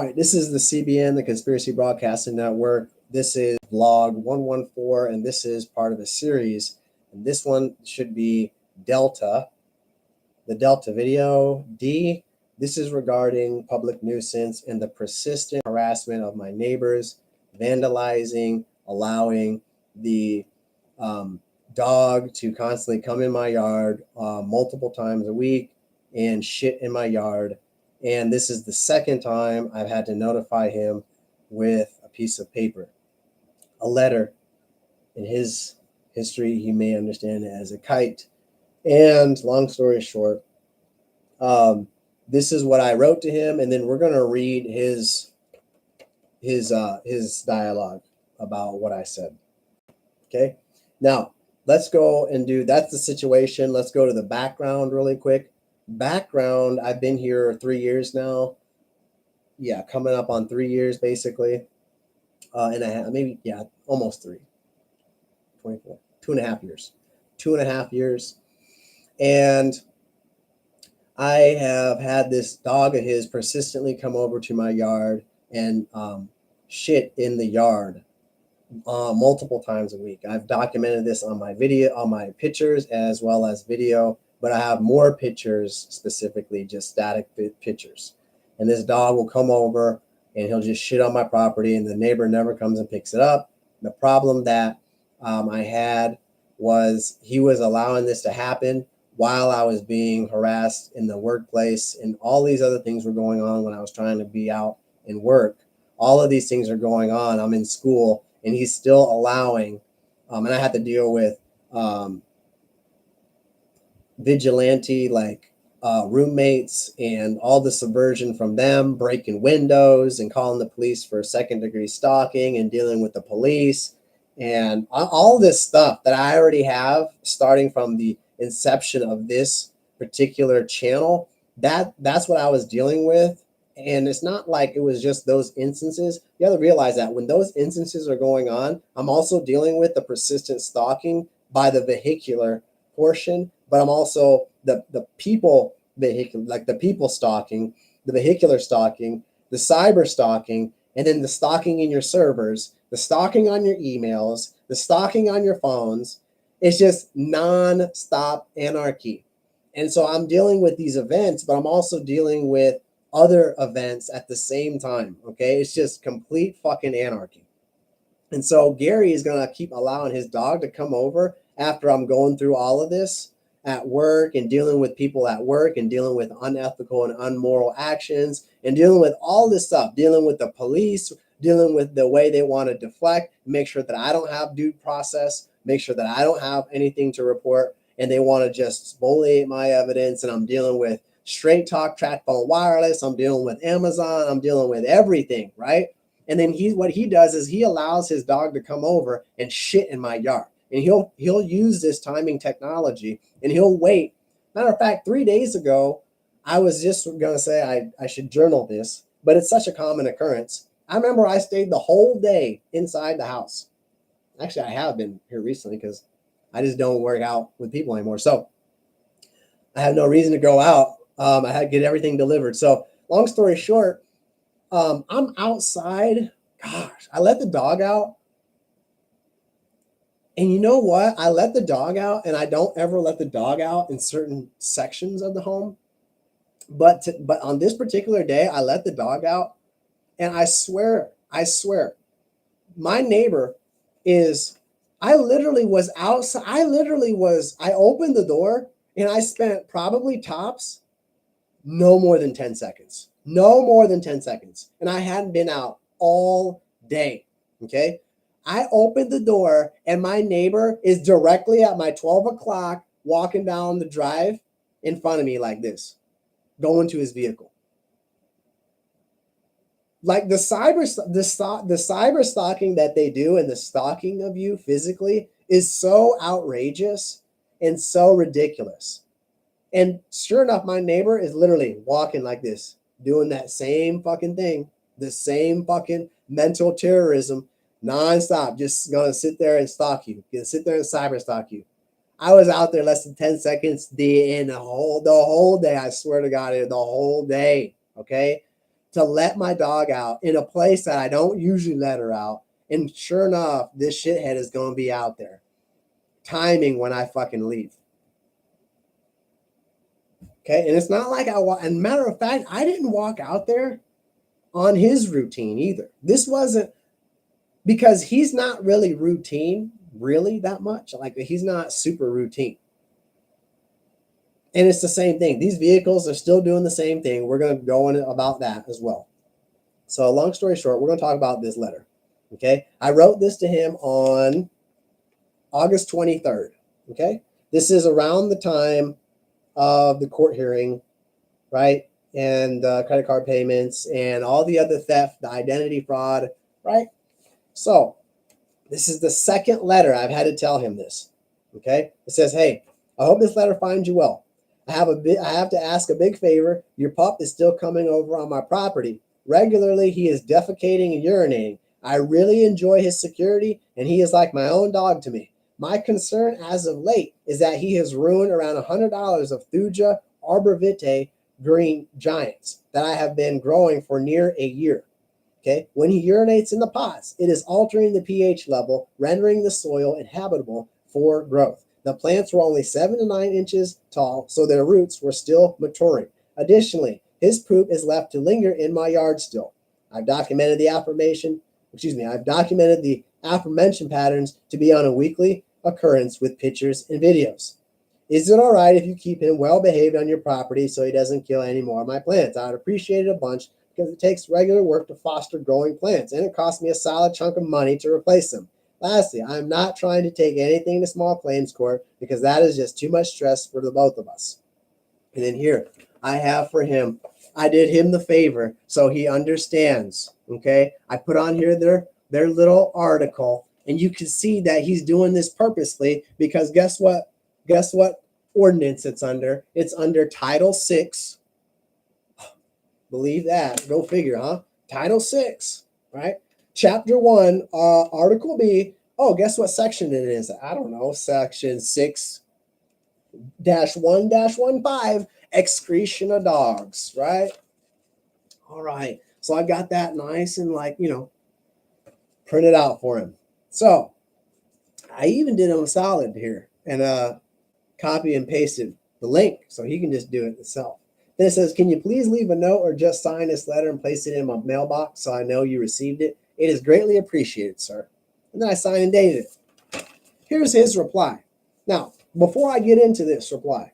right, this is the CBN, the Conspiracy Broadcasting Network. This is vlog 114, and this is part of a series. And this one should be Delta, the Delta video. D, this is regarding public nuisance and the persistent harassment of my neighbors, vandalizing, allowing the dog to constantly come in my yard multiple times a week and shit in my yard. And this is the second time I've had to notify him with a piece of paper, a letter. In his history, he may understand it as a kite. And long story short, this is what I wrote to him, and then we're going to read his dialogue about what I said. Okay, now let's go and do, that's the situation. Let's go to the background really quick. Background, I've been here 3 years now. Yeah, coming up on 3 years basically. And I have maybe, yeah, almost 3. 24, 2.5 years. 2.5 years. And I have had this dog of his persistently come over to my yard and shit in the yard multiple times a week. I've documented this on my video, on my pictures as well as video, but I have more pictures, specifically just static pictures. And this dog will come over and he'll just shit on my property, and the neighbor never comes and picks it up. The problem that I had was he was allowing this to happen while I was being harassed in the workplace, and all these other things were going on when I was trying to be out and work. All of these things are going on. I'm in school, and he's still allowing, and I had to deal with vigilante, like roommates, and all the subversion from them, breaking windows and calling the police for second-degree stalking and dealing with the police, and all this stuff that I already have starting from the inception of this particular channel. That's what I was dealing with. And it's not like it was just those instances. You have to realize that when those instances are going on, I'm also dealing with the persistent stalking by the vehicular portion, but I'm also the people vehicle, like the people stalking, the vehicular stalking, the cyber stalking, and then the stalking in your servers, the stalking on your emails, the stalking on your phones. It's just non-stop anarchy. And so I'm dealing with these events, but I'm also dealing with other events at the same time. Okay, it's just complete fucking anarchy. And so Gary is gonna keep allowing his dog to come over after I'm going through all of this at work and dealing with people at work and dealing with unethical and unmoral actions and dealing with all this stuff, dealing with the police, dealing with the way they want to deflect, make sure that I don't have due process, make sure that I don't have anything to report, and they want to just spoliate my evidence. And I'm dealing with Straight Talk, TracFone Wireless, I'm dealing with Amazon, I'm dealing with everything, right? And then what he does is he allows his dog to come over and shit in my yard. And he'll use this timing technology, and he'll wait. Matter of fact, 3 days ago, I was just gonna say I should journal this, but it's such a common occurrence. I remember I stayed the whole day inside the house. Actually, I have been here recently because I just don't work out with people anymore. So I have no reason to go out. I had to get everything delivered. So long story short, I'm outside. Gosh, I let the dog out. And you know what? I let the dog out, and I don't ever let the dog out in certain sections of the home. But on this particular day, I let the dog out, and I swear, my neighbor is, I literally was outside. I opened the door, and I spent probably tops no more than 10 seconds. No more than 10 seconds. And I hadn't been out all day, okay? I opened the door, and my neighbor is directly at my 12 o'clock walking down the drive in front of me like this, going to his vehicle. Like the cyber stalking that they do, and the stalking of you physically is so outrageous and so ridiculous. And sure enough, my neighbor is literally walking like this, doing that same fucking thing, the same fucking mental terrorism, nonstop, just gonna sit there and stalk you, gonna sit there and cyber stalk you. I was out there less than 10 seconds the whole day. I swear to God, the whole day. Okay. to let my dog out in a place that I don't usually let her out. And sure enough, this shithead is going to be out there timing when I fucking leave. Okay. And it's not like I walk. And matter of fact, I didn't walk out there on his routine either. This wasn't because he's not really routine, really that much. Like he's not super routine. And it's the same thing. These vehicles are still doing the same thing. We're going to go on about that as well. So long story short, we're going to talk about this letter. Okay. I wrote this to him on August 23rd. Okay. This is around the time of the court hearing, right? And credit card payments and all the other theft, the identity fraud, right? So this is the second letter I've had to tell him this. Okay. It says, hey, I hope this letter finds you well. I have to ask a big favor. Your pup is still coming over on my property. Regularly, he is defecating and urinating. I really enjoy his security, and he is like my own dog to me. My concern as of late is that he has ruined around $100 of Thuja arbor vitae green giants that I have been growing for near a year. Okay, when he urinates in the pots, it is altering the pH level, rendering the soil inhabitable for growth. The plants were only 7 to 9 inches tall, so their roots were still maturing. Additionally, his poop is left to linger in my yard still. I've documented the aforementioned patterns to be on a weekly occurrence with pictures and videos. Is it all right if you keep him well behaved on your property so he doesn't kill any more of my plants? I would appreciate it a bunch because it takes regular work to foster growing plants, and it costs me a solid chunk of money to replace them. Lastly, I'm not trying to take anything to small claims court because that is just too much stress for the both of us. And then here, I have for him, I did him the favor so he understands, okay? I put on here their little article, and you can see that he's doing this purposely because guess what? Guess what ordinance it's under? It's under Title 6. Believe that. Go figure, huh? Title 6, right? Chapter 1, Article B. Oh, guess what section it is? I don't know. Section 6-1-15, excretion of dogs, right? All right. So I got that nice and printed out for him. So I even did him a solid here and copy and pasted the link so he can just do it himself. Then it says, can you please leave a note or just sign this letter and place it in my mailbox so I know you received it? It is greatly appreciated, sir. And then I signed and dated it. Here's his reply. Now, before I get into this reply,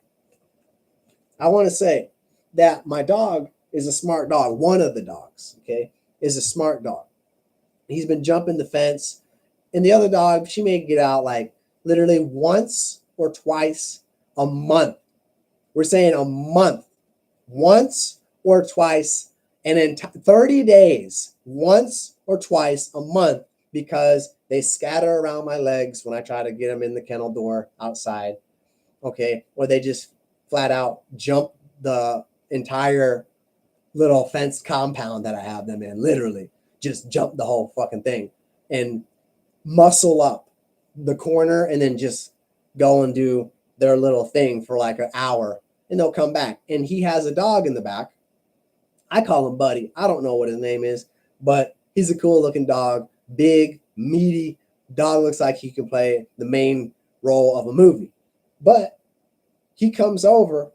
I want to say that my dog is a smart dog. One of the dogs, okay, is a smart dog. He's been jumping the fence. And the other dog, she may get out like literally once or twice a month. We're saying a month. Once or twice. And in 30 days, once or twice a month, because they scatter around my legs when I try to get them in the kennel door outside, okay? Or they just flat out jump the entire little fenced compound that I have them in, literally just jump the whole fucking thing and muscle up the corner and then just go and do their little thing for like an hour and they'll come back. And he has a dog in the back. I call him Buddy. I don't know what his name is, but he's a cool looking dog, big, meaty dog. Looks like he can play the main role of a movie. But he comes over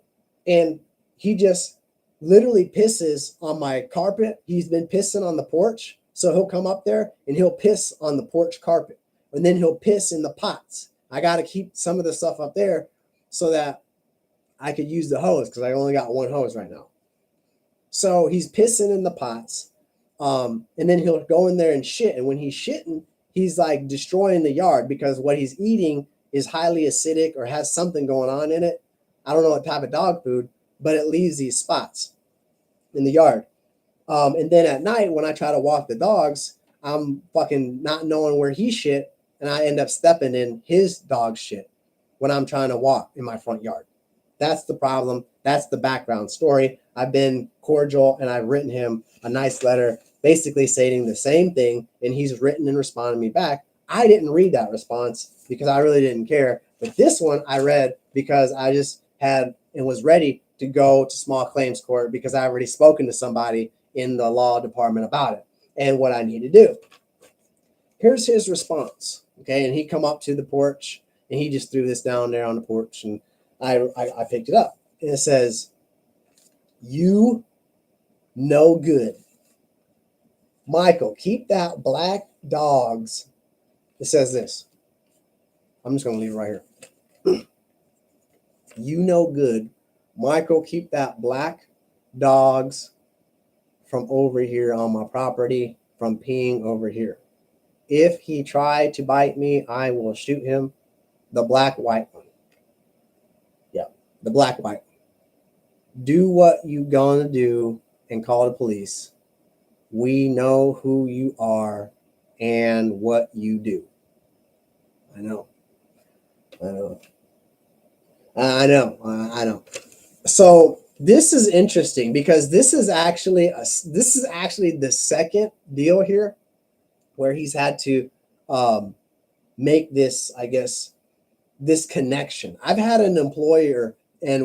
and he just literally pisses on my carpet. He's been pissing on the porch. So he'll come up there and he'll piss on the porch carpet. And then he'll piss in the pots. I got to keep some of the stuff up there so that I could use the hose because I only got one hose right now. So he's pissing in the pots. And then he'll go in there and shit. And when he's shitting, he's like destroying the yard because what he's eating is highly acidic or has something going on in it. I don't know what type of dog food, but it leaves these spots in the yard. And then at night, when I try to walk the dogs, I'm fucking not knowing where he shit. And I end up stepping in his dog shit when I'm trying to walk in my front yard. That's the problem. That's the background story. I've been cordial and I've written him a nice letter basically stating the same thing. And he's written and responded me back. I didn't read that response because I really didn't care. But this one I read because I just had and was ready to go to small claims court because I already spoken to somebody in the law department about it and what I need to do. Here's his response. Okay. And he come up to the porch and he just threw this down there on the porch, and I picked it up. And it says, "You no good. Michael, keep that black dogs." It says this. I'm just going to leave it right here. "You no good. Michael, keep that black dogs from over here on my property, from peeing over here. If he tried to bite me, I will shoot him." The black white one. Yeah, the black white one. "Do what you gonna do and call the police. We know who you are and what you do." I know. I know. I know. I know. So this is interesting because this is actually the second deal here where he's had to make this, I guess, this connection. I've had an employer, and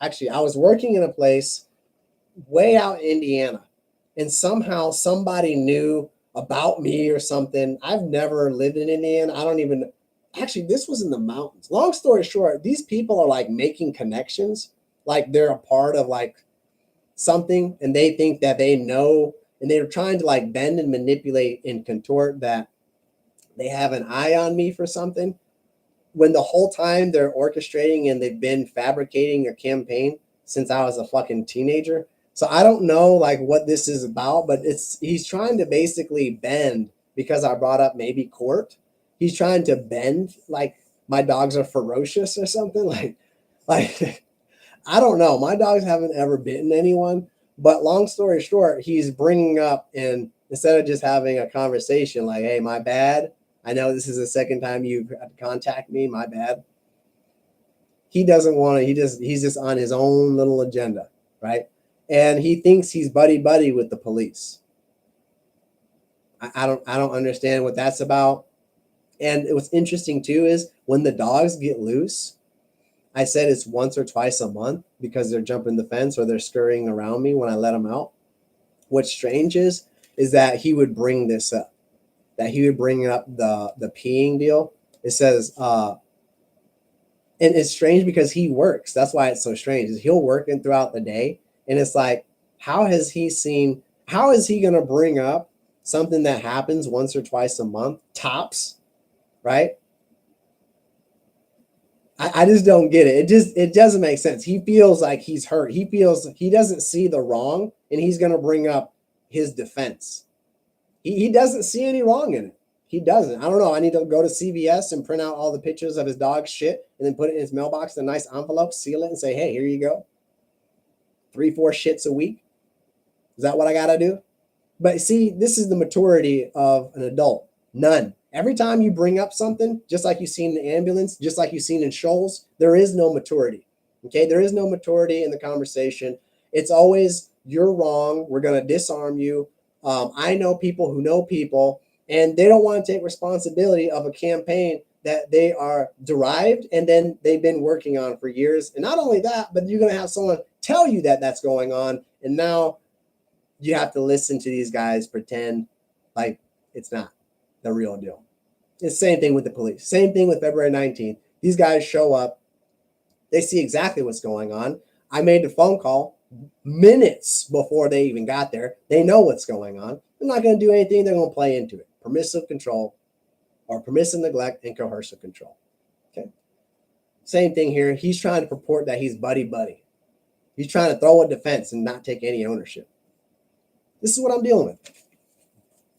actually, I was working in a place way out in Indiana, and somehow somebody knew about me or something. I've never lived in Indiana. I don't even, actually, this was in the mountains. Long story short, these people are like making connections, like they're a part of like something, and they think that they know, and they're trying to like bend and manipulate and contort that they have an eye on me for something, when the whole time they're orchestrating and they've been fabricating a campaign since I was a fucking teenager. So I don't know like what this is about, but he's trying to basically bend, because I brought up maybe court. He's trying to bend like my dogs are ferocious or something. Like I don't know. My dogs haven't ever bitten anyone, but long story short, he's bringing up, and instead of just having a conversation like, "Hey, my bad. I know this is the second time you've had to contact me. My bad." He doesn't want to. He's just on his own little agenda, right? And he thinks he's buddy with the police. I don't understand what that's about. And what's interesting too is when the dogs get loose, I said it's once or twice a month because they're jumping the fence or they're scurrying around me when I let them out. What's strange is that he would bring this up. That he would bring up the peeing deal. It says, and it's strange because he works. That's why it's so strange. Is he'll work in throughout the day, and it's like, how is he going to bring up something that happens once or twice a month, tops, right? I just don't get it. It doesn't make sense. He feels like he's hurt. He feels he doesn't see the wrong, and he's going to bring up his defense. He doesn't see any wrong in it. He doesn't. I don't know. I need to go to CVS and print out all the pictures of his dog's shit and then put it in his mailbox in a nice envelope, seal it, and say, "Hey, here you go. 3-4 shits a week." Is that what I got to do? But see, this is the maturity of an adult. None. Every time you bring up something, just like you've seen in the ambulance, just like you've seen in Shoals, there is no maturity. Okay? There is no maturity in the conversation. It's always, "You're wrong. We're going to disarm you. I know people who know people," and they don't want to take responsibility of a campaign that they are derived and then they've been working on for years. And not only that, but you're going to have someone tell you that that's going on, and now you have to listen to these guys pretend like it's not the real deal. It's the same thing with the police. Same thing with February 19th. These guys show up. They see exactly what's going on. I made the phone call minutes before they even got there. They know what's going on. They're not going to do anything. They're going to play into it. Permissive control, or permissive neglect, and coercive control. Okay. Same thing here. He's trying to purport that he's buddy. He's trying to throw a defense and not take any ownership. This is what I'm dealing with.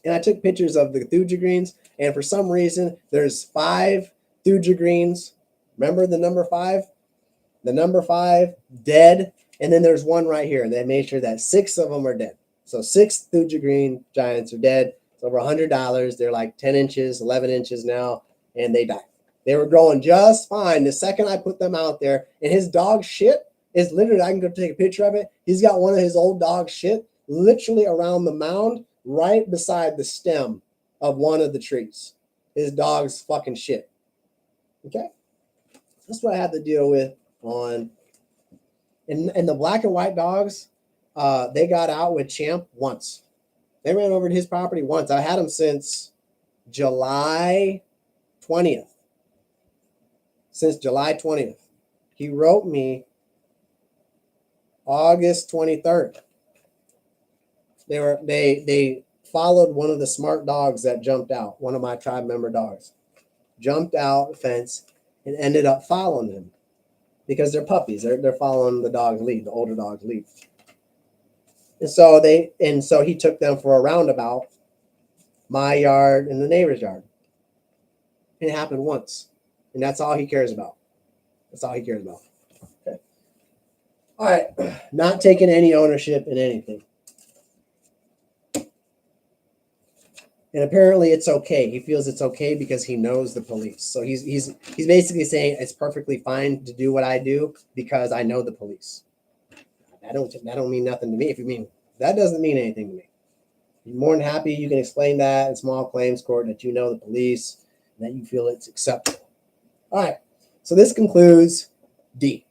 And I took pictures of the thuja greens, and for some reason, there's 5 thuja greens. Remember the number 5? The number 5, dead. And then there's one right here. And they made sure that 6 of them are dead. So 6 thuja green giants are dead. It's over $100. They're like 10 inches, 11 inches now, and they died. They were growing just fine the second I put them out there. And his dog shit is literally, I can go take a picture of it. He's got one of his old dog shit literally around the mound right beside the stem of one of the trees. His dog's fucking shit. Okay? That's what I have to deal with on. And the black and white dogs, They got out with Champ once. They ran over to his property once. I had him since July 20th. Since July 20th. He wrote me August 23rd. They followed one of the smart dogs that jumped out, one of my tribe member dogs. Jumped out the fence and ended up following him because they're puppies. They're following the dog's lead, the older dog's lead. And so he took them for a roundabout, my yard and the neighbor's yard. It happened once. And that's all he cares about. That's all he cares about. Okay. All right. Not taking any ownership in anything. And apparently it's okay. He feels it's okay because he knows the police. So he's basically saying it's perfectly fine to do what I do because I know the police. That don't mean nothing to me. If you mean that, doesn't mean anything to me. You're more than happy you can explain that in small claims court that you know the police and that you feel it's acceptable. All right. So this concludes D.